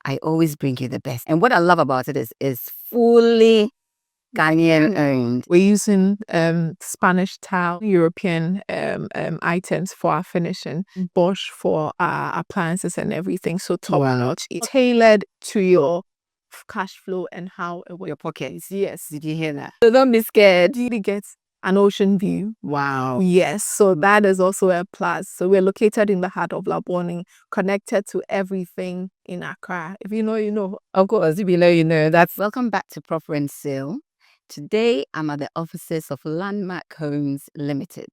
I always bring you the best. And what I love about it is fully Ghanaian owned. We're using Spanish tile, European items for our finishing, Bosch for our appliances and everything. So top notch, tailored to your cash flow and how it works. Your pockets. Yes. Did you hear that? So don't be scared. Really gets an ocean view. Wow. Yes, so that is also a plus. So we're located in the heart of Labone, connected to everything in Accra. If you know, you know. Of course, if you know, you know. Welcome back to PropRentSale. Today, I'm at the offices of Landmark Homes Limited.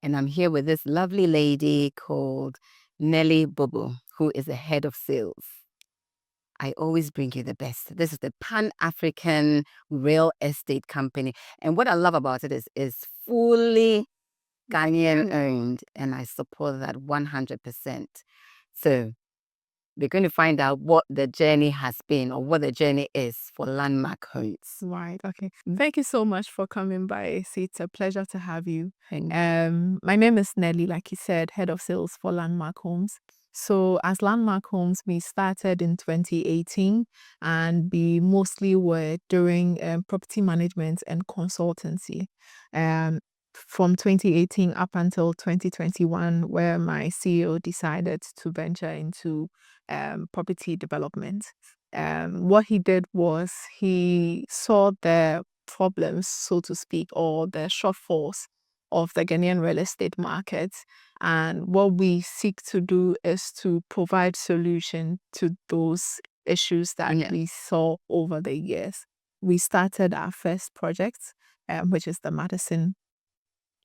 And I'm here with this lovely lady called Nelly Bobo, who is the head of sales. I always bring you the best. This is the Pan-African real estate company. And what I love about it is fully Ghanaian owned. And I support that 100%. So we're going to find out what the journey has been or what the journey is for Landmark Homes. Right. Okay. Thank you so much for coming by. It's a pleasure to have you. My name is Nelly, like you said, head of sales for Landmark Homes. So as Landmark Homes, we started in 2018 and we mostly were doing property management and consultancy. From 2018 up until 2021, where my CEO decided to venture into property development. What he did was he saw the problems, so to speak, or the shortfalls of the Ghanaian real estate market. And what we seek to do is to provide solution to those issues that we saw over the years. We started our first project, which is the Madison,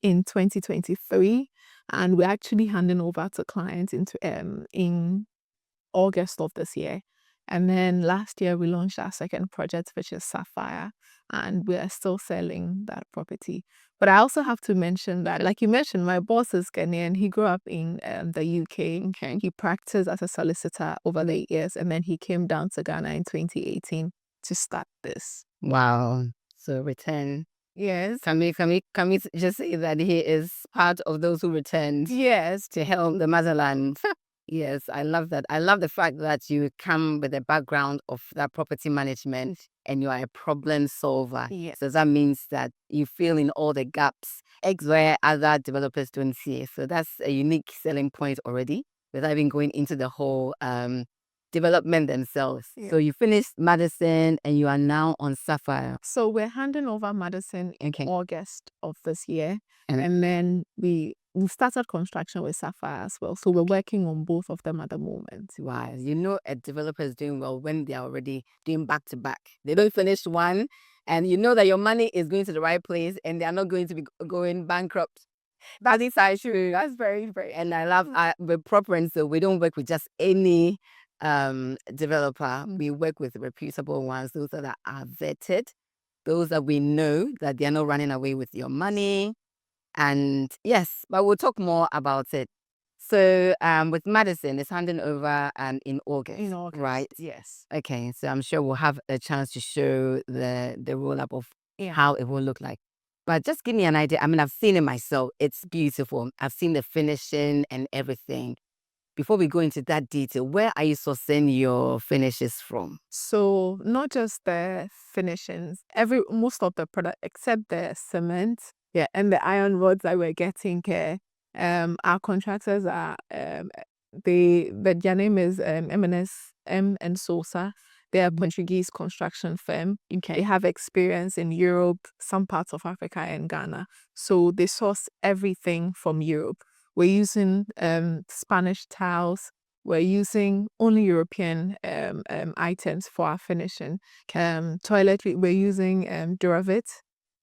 in 2023, and we're actually handing over to clients in August of this year. And then last year we launched our second project, which is Sapphire, and we are still selling that property. But I also have to mention that, like you mentioned, my boss is Ghanaian. He grew up in the UK. Okay. He practiced as a solicitor over the years, and then he came down to Ghana in 2018 to start this. Wow. So return. Yes. Can we just say that he is part of those who returned? Yes. To help the motherland. Yes, I love that. I love the fact that you come with a background of that property management and you are a problem solver. Yes. So that means that you fill in all the gaps where other developers don't see. So that's a unique selling point already, without even going into the whole development themselves. Yeah. So you finished Madison and you are now on Sapphire. So we're handing over Madison in Okay. August of this year. And- And then we started construction with Sapphire as well. So we're working on both of them at the moment. Wow, you know a developer is doing well when they're already doing back to back. They don't finish one and you know that your money is going to the right place and they're not going to be going bankrupt. That is true. That's very, very, and I love with PropRentSale, we don't work with just any developer. We work with reputable ones, those that are vetted, those that we know that they're not running away with your money. And yes, but we'll talk more about it. So with Madison, it's handing over in August. In August, right? Yes. Okay, so I'm sure we'll have a chance to show the roll-up of how it will look like. But just give me an idea. I mean, I've seen it myself. It's beautiful. I've seen the finishing and everything. Before we go into that detail, where are you sourcing your finishes from? So not just the finishings, most of the product except the cement, and the iron rods that we're getting here. Our contractors are their name is M&S and Sosa. They are a Portuguese construction firm. Okay. They have experience in Europe, some parts of Africa and Ghana. So they source everything from Europe. We're using Spanish tiles. We're using only European items for our finishing. Toiletry, we're using Duravit.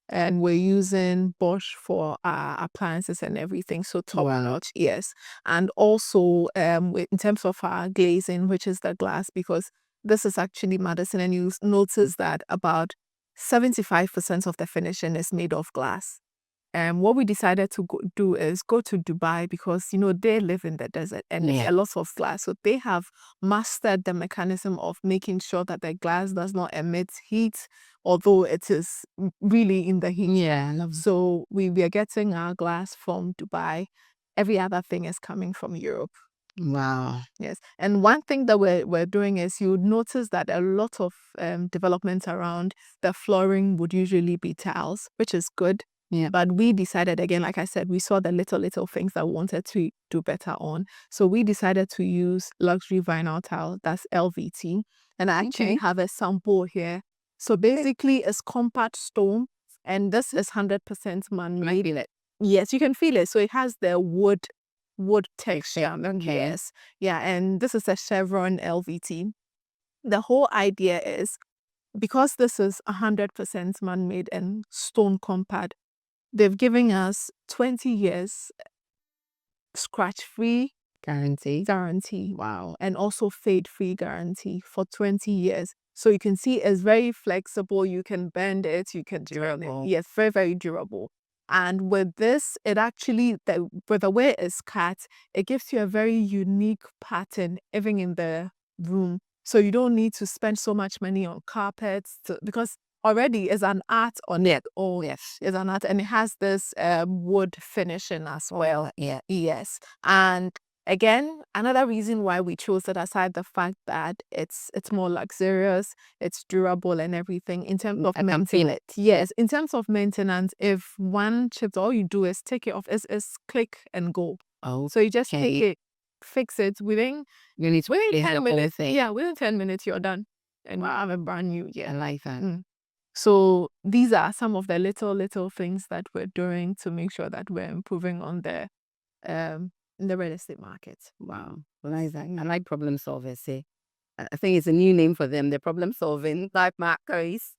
And we're using Bosch for our appliances and everything. So top notch, yes. And also in terms of our glazing, which is the glass, because this is actually Madison, and you notice that about 75% of the finishing is made of glass. What we decided to do is go to Dubai because, you know, they live in the desert and a lot of glass. So they have mastered the mechanism of making sure that the glass does not emit heat, although it is really in the heat. Yeah. So we are getting our glass from Dubai. Every other thing is coming from Europe. Wow. Yes. And one thing that we're doing is you would notice that a lot of developments around, the flooring would usually be tiles, which is good. Yeah. But we decided, again, like I said, we saw the little things that we wanted to do better on. So we decided to use luxury vinyl tile, that's LVT. And I actually Okay. have a sample here. So basically it's compact stone, and this is 100% I man-made. feel it. Yes, you can feel it. So it has the wood texture. Okay. Yes. Yeah, and this is a chevron LVT. The whole idea is, because this is 100% man-made and stone compact, they've given us 20 years scratch-free Guarantee. wow, and also fade-free guarantee for 20 years. So you can see it's very flexible. You can bend it. You can turn it. Durable. Yes, very, very durable. And with this, it actually, with the way it's cut, it gives you a very unique pattern even in the room. So you don't need to spend so much money on carpets because already is an art on it. Oh, Yes. it's an art, and it has this wood finishing as well. Yeah. Yes. And again, another reason why we chose it, aside the fact that it's more luxurious, it's durable and everything, in terms of I can feel it. Yes, in terms of maintenance, if one chips, all you do is take it off. It's click and go. Oh. So you just take it, fix it within You need to really 10 help minutes. with it. Yeah, within 10 minutes you're done, and you Wow. have a brand new. I Yeah. like that. So these are some of the little things that we're doing to make sure that we're improving on the in the real estate market. Wow. I like that. I like problem solvers. See, I think it's a new name for them. The problem solving type markers.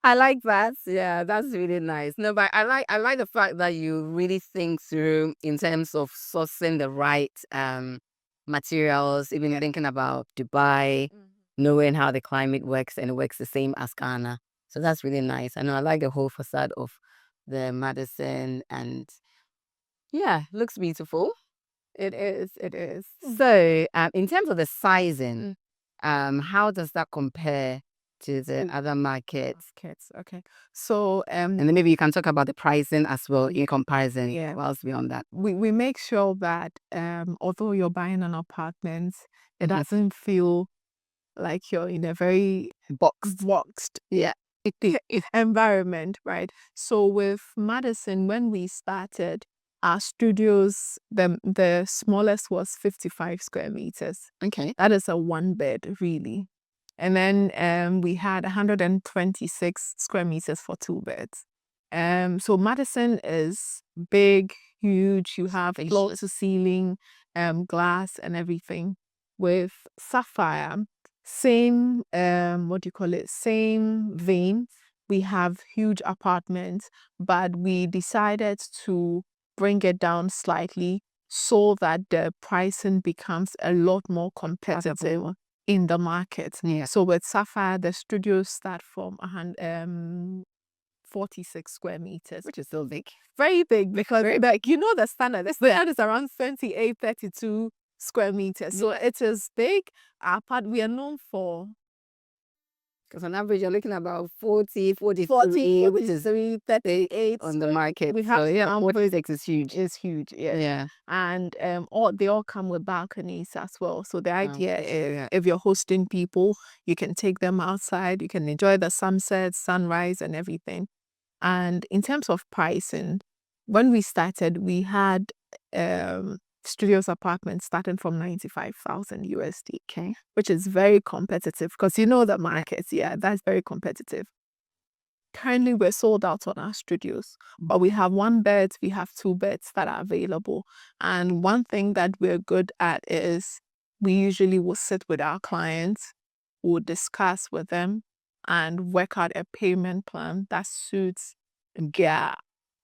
I like that. Yeah, that's really nice. No, but I like the fact that you really think through in terms of sourcing the right materials, even thinking about Dubai, knowing how the climate works, and it works the same as Ghana. So that's really nice. I know I like the whole facade of the Madison, and yeah, looks beautiful. It is. It is. So in terms of the sizing, how does that compare to the other markets? Okay. So And then maybe you can talk about the pricing as well in comparison. Yeah. Whilst we're on that. we make sure that although you're buying an apartment, it Mhm. doesn't feel like you're in a very boxed Yeah. environment, right? So with Madison, when we started our studios, the smallest was 55 square meters. Okay. That is a one bed, really. And then we had 126 square meters for two beds. So Madison is big, huge. You have floor to ceiling, glass and everything. With Sapphire, same same vein. We have huge apartments, but we decided to bring it down slightly so that the pricing becomes a lot more competitive in the market. Yeah. So with Sapphire, the studios start from 46 square meters, Which is still big. very big, because like you know the standard is around 28, 32 square meters. So it is big. Our part, we are known for, Because on average, you're looking about 40, 43, which is 38 on the market. We have So yeah, 46 is huge. is huge. Yeah. Yeah. And they all come with balconies as well. So the idea is, if you're hosting people, you can take them outside, you can enjoy the sunset, sunrise and everything. And in terms of pricing, when we started, we had studios apartments starting from 95,000 USD. Okay. Which is very competitive, because you know the markets. Yeah, that's very competitive. Currently, we're sold out on our studios, but we have one bed, we have two beds that are available. And one thing that we're good at is we usually will sit with our clients, we'll discuss with them and work out a payment plan that suits their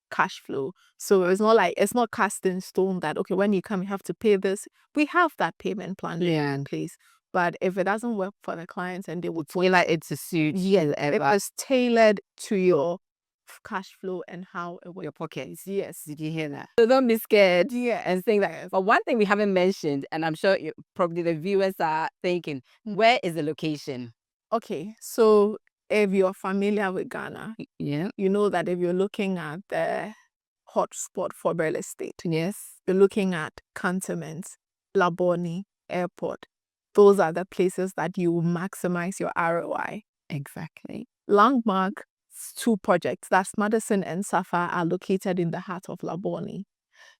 cash flow. So it's not cast in stone that, okay, when you come, you have to pay this. We have that payment plan in place. But if it doesn't work for the clients and they would feel like it's a suit. Yes, it was tailored to your cash flow and how it works. Your pockets. Yes. Did you hear that? So don't be scared. Yeah. And think that. But one thing we haven't mentioned, and I'm sure probably the viewers are thinking, where is the location? Okay, so if you're familiar with Ghana, Yeah. you know that if you're looking at the hotspot for real estate, Yes. you're looking at cantonments Labone Airport. Those are the places that you will maximize your ROI. Exactly. Landmark's 2 projects, that's Madison and Sapphire, are located in the heart of Labone.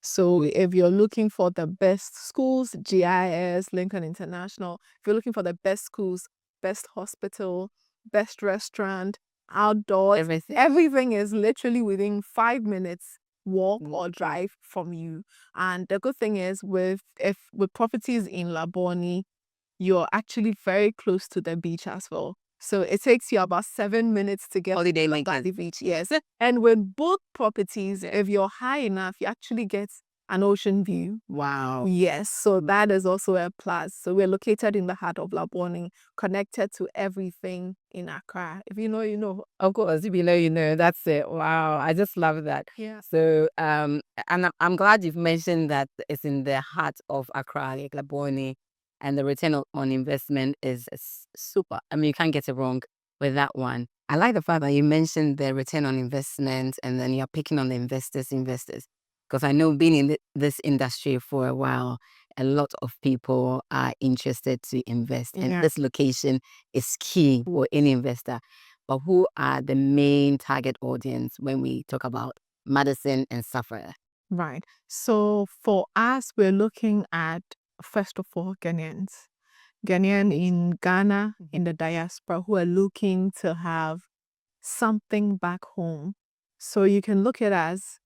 So if you're looking for the best schools, GIS, Lincoln International, if you're looking for the best schools, best hospital, best restaurant, outdoors, everything is literally within 5 minutes walk or drive from you. And the good thing is with properties in Labone, you're actually very close to the beach as well. So it takes you about 7 minutes to get Holiday to like the beach. Yes. And with both properties, if you're high enough, you actually get an ocean view. Wow. Yes. So that is also a plus. So we're located in the heart of Labone, connected to everything in Accra. If you know, you know. Of course, if you know, you know. That's it. Wow. I just love that. Yeah. So, and I'm glad you've mentioned that it's in the heart of Accra, like Labone, and the return on investment is super. I mean, you can't get it wrong with that one. I like the fact that you mentioned the return on investment and then you're picking on the investors. Because I know being in this industry for a while, a lot of people are interested to invest. And this location is key for any investor. But who are the main target audience when we talk about Madison and Sapphire? Right. So for us, we're looking at, first of all, Ghanaians. Ghanaian in Ghana, in the diaspora, who are looking to have something back home. So you can look at it as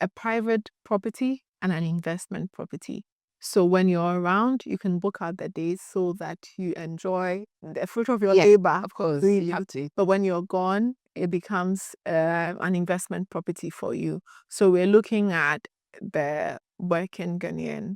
a private property and an investment property. So when you're around, you can book out the days so that you enjoy the fruit of your labor. Of course, Really. you have to. But when you're gone, it becomes an investment property for you. So we're looking at the working Ghanaian,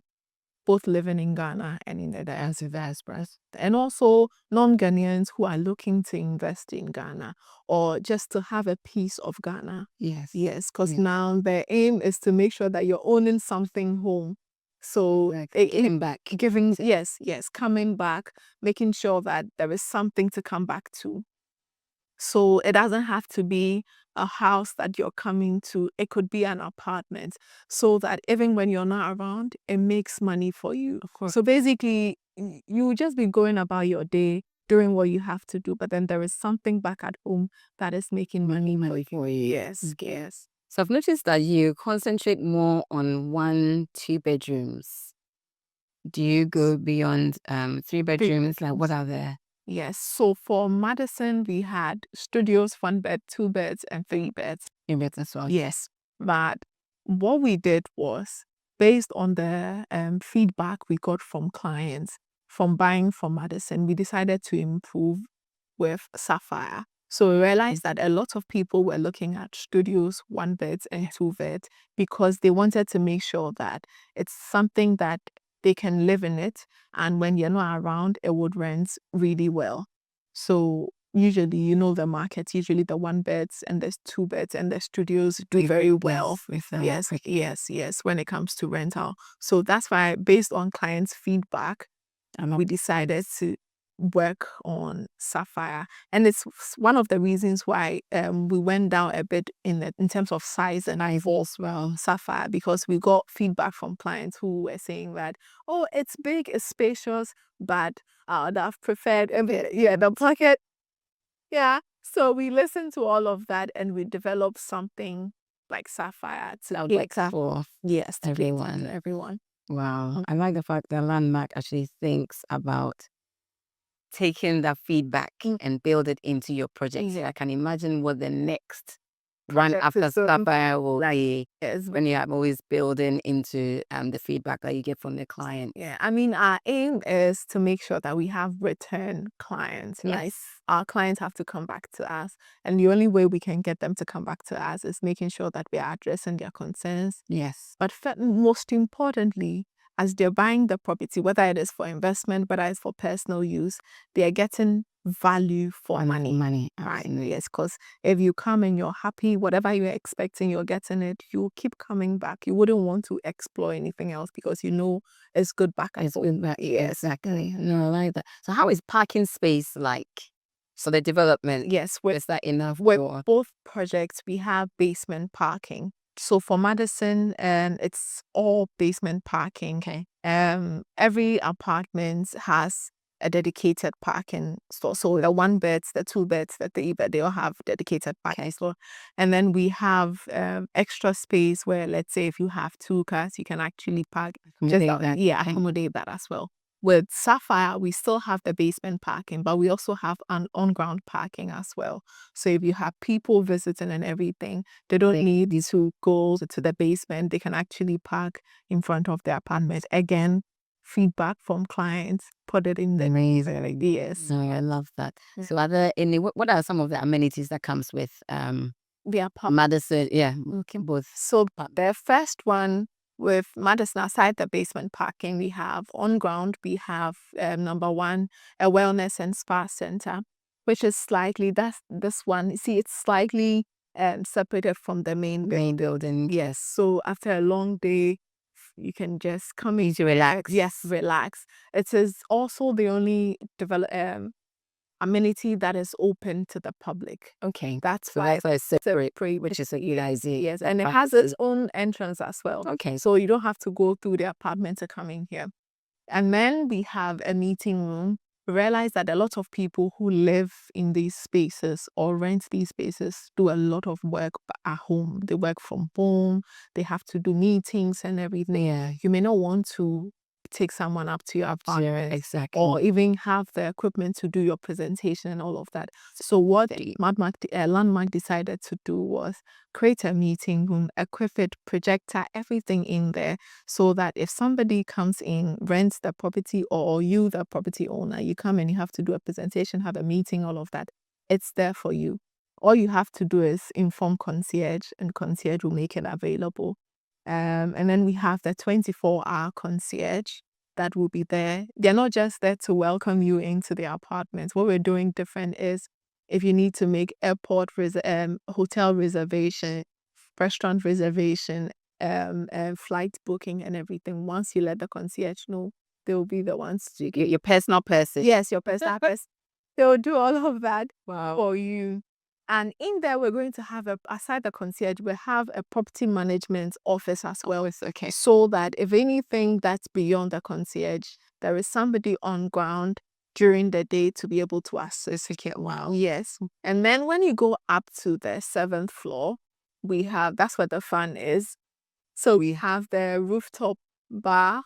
both living in Ghana and in the diaspora, and also non-Ghanaians who are looking to invest in Ghana or just to have a piece of Ghana. Yes. Yes, because now the aim is to make sure that you're owning something home. So Giving back. Coming back, making sure that there is something to come back to. So it doesn't have to be a house that you're coming to. It could be an apartment, so that even when you're not around, it makes money for you. Of course. So basically, you just be going about your day, doing what you have to do, but then there is something back at home that is making money for you. Yes, yes. So I've noticed that you concentrate more on 1, 2 bedrooms. Do you go beyond 3 bedrooms? Like what are there? Yes. So for Madison, we had studios, 1 bed, 2 beds, and 3 beds. 3 beds as well. Yes. But what we did was, based on the feedback we got from clients from buying from Madison, we decided to improve with Sapphire. So we realized that a lot of people were looking at studios, 1 beds and 2 beds, because they wanted to make sure that it's something that they can live in it, and when you're not around, it would rent really well. So usually, you know, the market, usually the 1 beds and there's 2 beds and the studios do very well. Yes, when it comes to rental. So that's why, based on clients' feedback, we decided to work on Sapphire. And it's one of the reasons why we went down a bit in terms of size and as well, Sapphire, because we got feedback from clients who were saying that, oh, it's big, it's spacious, but I'd have preferred a bit, the pocket. Yeah. So we listened to all of that and we developed something like Sapphire to cater for everyone. Wow. I like the fact that Landmark actually thinks about taking that feedback and build it into your project. I can imagine what the next run after Sapphire will be when you're always building into the feedback that you get from the client. Yeah, I mean, our aim is to make sure that we have return clients. Like, our clients have to come back to us, and the only way we can get them to come back to us is making sure that we are addressing their concerns. Yes. But most importantly, as they're buying the property, whether it is for investment, whether it's for personal use, they are getting value for money. Right. Yes, because if you come and you're happy, whatever you're expecting, you're getting it, you keep coming back. You wouldn't want to explore anything else because you know it's good back. Yes, exactly. No, I like that. So how is parking space like? So the development, yes, is that enough? With both projects, we have basement parking. So for Madison, it's all basement parking. Okay. Every apartment has a dedicated parking store. So the 1 beds, the 2 beds, the 3 bed, they all have dedicated parking store. And then we have extra space where, let's say, if you have 2 cars, you can actually park. Accommodate that. Accommodate that as well. With Sapphire, we still have the basement parking, but we also have an on-ground parking as well. So if you have people visiting and everything, they don't need to go to the basement. They can actually park in front of their apartment. Again, feedback from clients, put it in the Amazing. Yes. No, I love that. Yeah. So are there any, what are some of the amenities that comes with The apartment. Madison? Yeah, okay, both. So the first one with Madison, aside the basement parking, we have on ground, we have number 1, a wellness and spa center, which is slightly, that's this one. You see, it's slightly separated from the main building. Yes. So after a long day, you can just come in to relax. Yes, relax. It is also the only amenity that is open to the public. Okay. That's So why that's why it's separate, free, which is what you guys do. yes, and it has its own entrance as well. Okay. So you don't have to go through the apartment to come in here. And then we have a meeting room. We realize that a lot of people who live in these spaces or rent these spaces do a lot of work at home. They work from home. They have to do meetings and everything. Yeah. You may not want to take someone up to your apartment, exactly. or even have the equipment to do your presentation and all of that. So what Landmark decided to do was create a meeting room, equip it, projector, everything in there, so that if somebody comes in, rents the property, or you, the property owner, you come and you have to do a presentation, have a meeting, all of that, it's there for you. All you have to do is inform concierge, and concierge will make it available. And then we have the 24-hour concierge that will be there. They're not just there to welcome you into the apartment. What we're doing different is, if you need to make airport hotel reservation, restaurant reservation, flight booking and everything, once you let the concierge know, they will be the ones to get Your personal person. Yes, your personal person. They will do all of that Wow. for you. And in there, we're going to have aside the concierge, we have a property management office as well. Okay. So that if anything that's beyond the concierge, there is somebody on ground during the day to be able to assist. Okay. Wow. Yes. And then when you go up to the 7th floor, that's where the fun is. So we have the rooftop bar,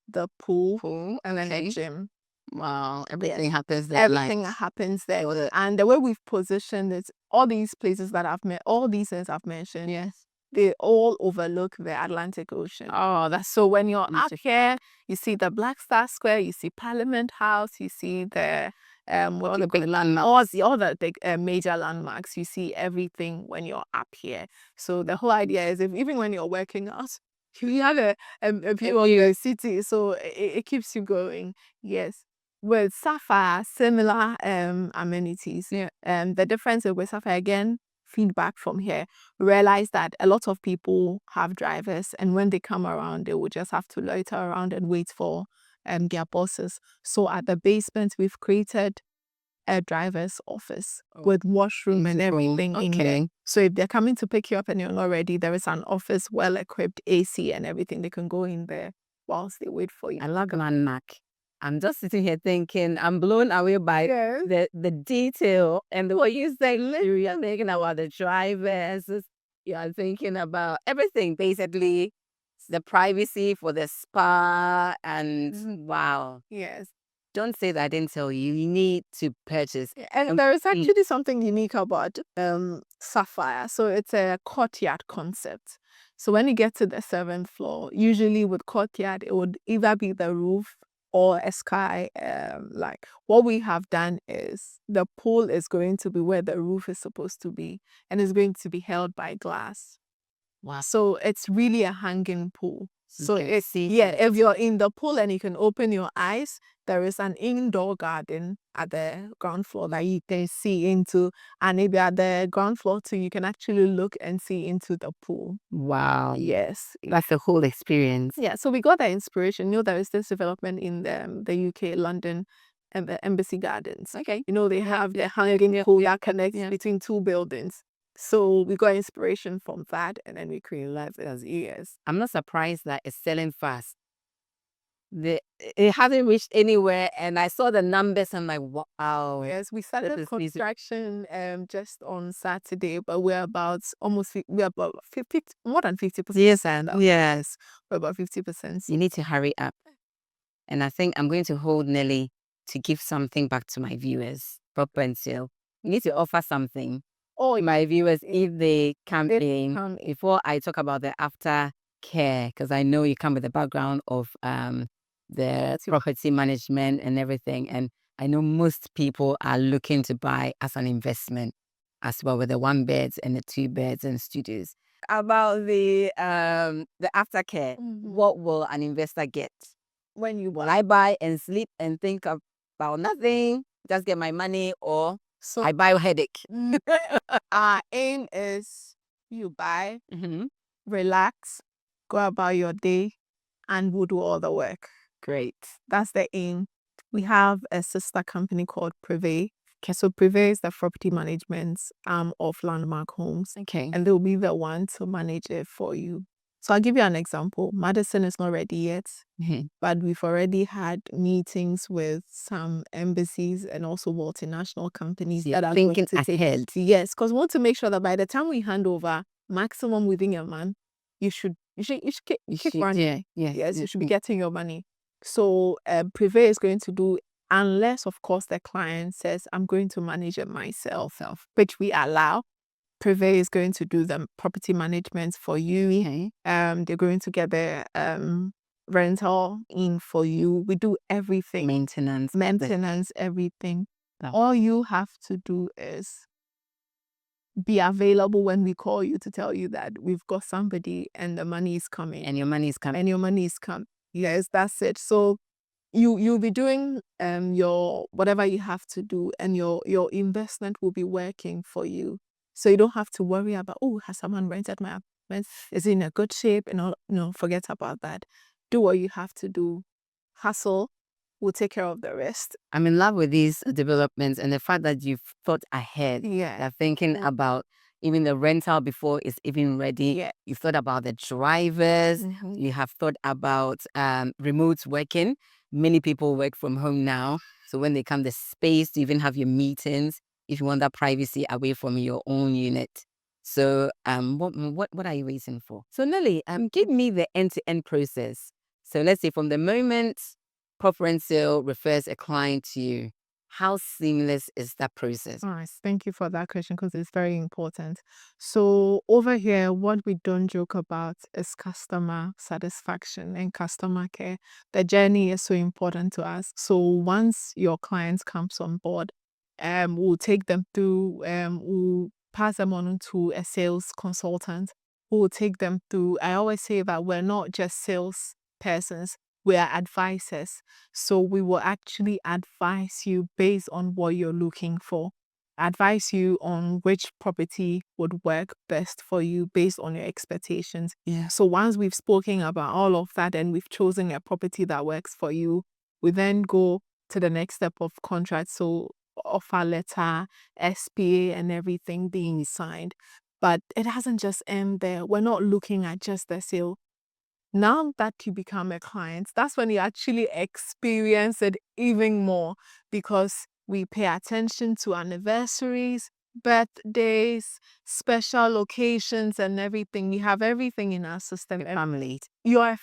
the pool, and then the gym. Wow. Everything happens there. Everything happens there. And the way we've positioned it, all these places that all these things I've mentioned, Yes. they all overlook the Atlantic Ocean. Oh, that's So when you're up here, you see the Black Star Square, you see Parliament House, you see the all the big landmarks. all the big major landmarks. You see everything when you're up here. So the whole idea is, even when you're working out, you have a view of the city, so it keeps you going. Yes. With Sapphire, similar amenities. Yeah. The difference with Sapphire, again, feedback from here, realize that a lot of people have drivers, and when they come around, they will just have to loiter around and wait for their bosses. So at the basement, we've created a driver's office with washroom and everything in there. So if they're coming to pick you up and you're not ready, there is an office, well-equipped, AC and everything. They can go in there whilst they wait for you. I love Landmark. I'm just sitting here thinking, I'm blown away by the detail and what you say. You're thinking about the drivers. You're thinking about everything, basically. The privacy for the spa and wow. Yes. Don't say that I didn't tell you. You need to purchase. And there is actually something unique about Sapphire. So it's a courtyard concept. So when you get to the 7th floor, usually with courtyard, it would either be the roof or a sky. Like what we have done is, the pool is going to be where the roof is supposed to be, and it's going to be held by glass. Wow. So it's really a hanging pool. So if you're in the pool and you can open your eyes, there is an indoor garden at the ground floor that you can see into, and maybe at the ground floor too, you can actually look and see into the pool. Wow. Yes. That's the whole experience. Yeah, so we got that inspiration. There is this development in the UK, London, and the Embassy Gardens. Okay. They have the hanging pool that connects between 2 buildings. So we got inspiration from that, and then we created it as ES. I'm not surprised that it's selling fast. It hasn't reached anywhere, and I saw the numbers. I'm like, wow. Yes, we started construction just on Saturday, but we're about we're about 50, more than 50%. Yes, we're about 50%. You need to hurry up. And I think I'm going to hold Nelly to give something back to my viewers. PropRentSale. You need to offer something. Oh, My viewers, if they come in, before I talk about the aftercare, because I know you come with the background of the property management and everything. And I know most people are looking to buy as an investment as well, with the 1 beds and the 2 beds and studios. About the aftercare, what will an investor get? When I buy and sleep and think about nothing, just get my money, or I buy a headache. Our aim is you buy, relax, go about your day, and we'll do all the work. Great. That's the aim. We have a sister company called Privé. Okay, so Privé is the property management of Landmark Homes. Okay. And they'll be the one to manage it for you. So I'll give you an example. Madison is not ready yet, but we've already had meetings with some embassies and also multinational companies that are thinking going to ahead. Yes, because we want to make sure that by the time we hand over, maximum within a month, you should kick running. Yes, you should be getting your money. So Privé is going to do, unless of course the client says, I'm going to manage it myself, which we allow. Privé is going to do the property management for you. Okay. They're going to get the rental in for you. We do everything. Maintenance, everything. All you have to do is be available when we call you to tell you that we've got somebody and the money is coming. And your money is coming. Yes, that's it. So you'll be doing your whatever you have to do, and your investment will be working for you. So you don't have to worry about, oh, has someone rented my apartment? Is it in a good shape? And all, forget about that. Do what you have to do. Hustle. We'll take care of the rest. I'm in love with these developments and the fact that you've thought ahead. Yeah. You're thinking about even the rental before it's even ready. Yeah. You thought about the drivers. You have thought about remote working. Many people work from home now. So when they come, the space to even have your meetings, if you want that privacy away from your own unit. So what are you waiting for? So Nelly, give me the end-to-end process. So let's say from the moment PropRentSale refers a client to you, how seamless is that process? Nice. Thank you for that question, because it's very important. So over here, what we don't joke about is customer satisfaction and customer care. The journey is so important to us. So once your client comes on board, we'll take them through, we'll pass them on to a sales consultant who will take them through. I always say that we're not just sales persons, we are advisors. So we will actually advise you based on what you're looking for. Advise you on which property would work best for you based on your expectations. Yeah. So once we've spoken about all of that and we've chosen a property that works for you, we then go to the next step of contract. So offer letter, SPA, and everything being signed. But it doesn't just end there. We're not looking at just the sale. Now that you become a client, that's when you actually experience it even more, because we pay attention to anniversaries, birthdays, special occasions, and everything. We have everything in our system. Family. You're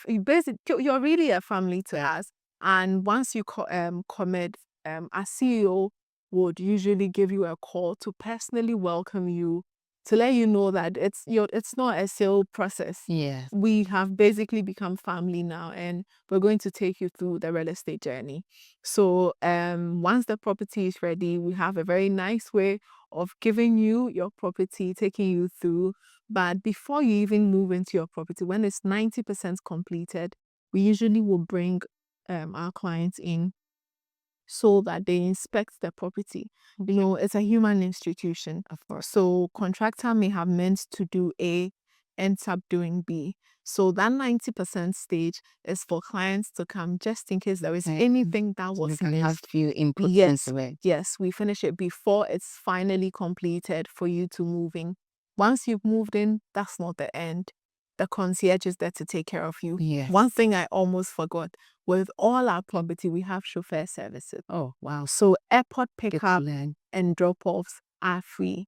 really a family to us. And once you commit, our CEO would usually give you a call to personally welcome you, to let you know that it's not a sale process. Yeah. We have basically become family now, and we're going to take you through the real estate journey. So once the property is ready, we have a very nice way of giving you your property, taking you through. But before you even move into your property, when it's 90% completed, we usually will bring our clients in so that they inspect the property. It's a human institution, of course. So contractor may have meant to do A, ends up doing B. So that 90% stage is for clients to come just in case there is anything that was missed. Have few inputs. Yes, we finish it before it's finally completed for you to move in. Once you've moved in, that's not the end. The concierge is there to take care of you. Yes. One thing I almost forgot, with all our property, we have chauffeur services. Oh, wow. So airport Good to pickup learn. and drop-offs are free.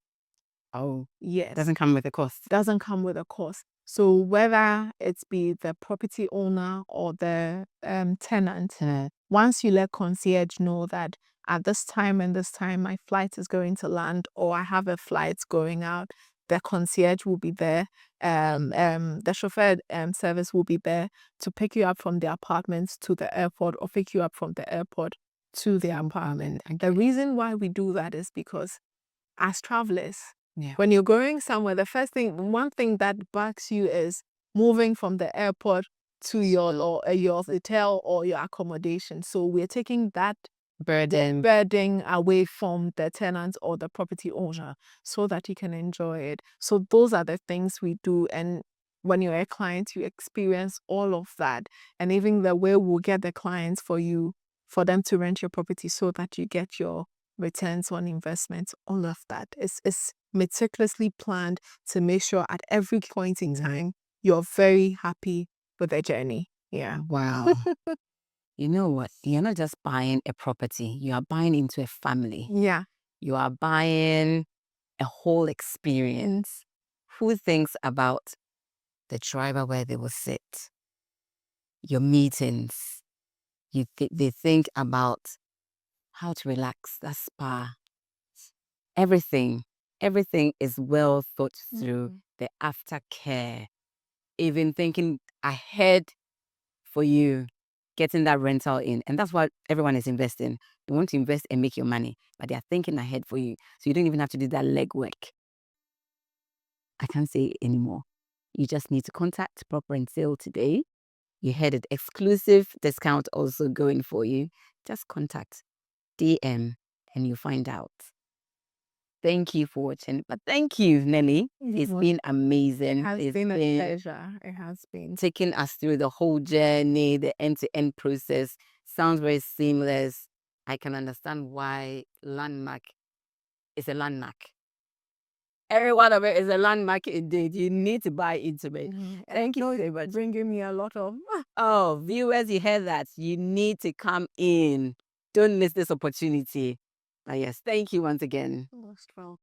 Oh, Yes. doesn't come with a cost. Doesn't come with a cost. So whether it's be the property owner or the tenant, once you let concierge know that at this time and this time my flight is going to land, or I have a flight going out, the concierge will be there. The chauffeur service will be there to pick you up from the apartment to the airport, or pick you up from the airport to the apartment. And the reason why we do that is because as travelers, when you're going somewhere, one thing that bugs you is moving from the airport to your hotel or your accommodation. So we're taking that burden away from the tenant or the property owner so that you can enjoy it. So those are the things we do. And when you're a client, you experience all of that. And even the way we'll get the clients for you, for them to rent your property so that you get your returns on investment, all of that is meticulously planned to make sure at every point in time you're very happy with the journey. Yeah. Wow. You know what? You're not just buying a property, you are buying into a family. Yeah. You are buying a whole experience. Who thinks about the driver where they will sit? Your meetings. They think about how to relax, that spa. Everything is well thought through. The aftercare, even thinking ahead for you, getting that rental in. And that's what everyone is investing. They want to invest and make your money, but they are thinking ahead for you. So you don't even have to do that legwork. I can't say it anymore. You just need to contact PropRentSale today. You heard it, exclusive discount also going for you. Just contact, DM, and you find out. Thank you for watching. But thank you, Nelly. It's been amazing. It has been a pleasure. It has been. Taking us through the whole journey, the end-to-end process. Sounds very seamless. I can understand why Landmark is a landmark. Every one of it is a landmark indeed. You need to buy into it. Thank you very much. Bringing me a lot of... Oh, viewers, you heard that. You need to come in. Don't miss this opportunity. But yes, thank you once again. Most welcome.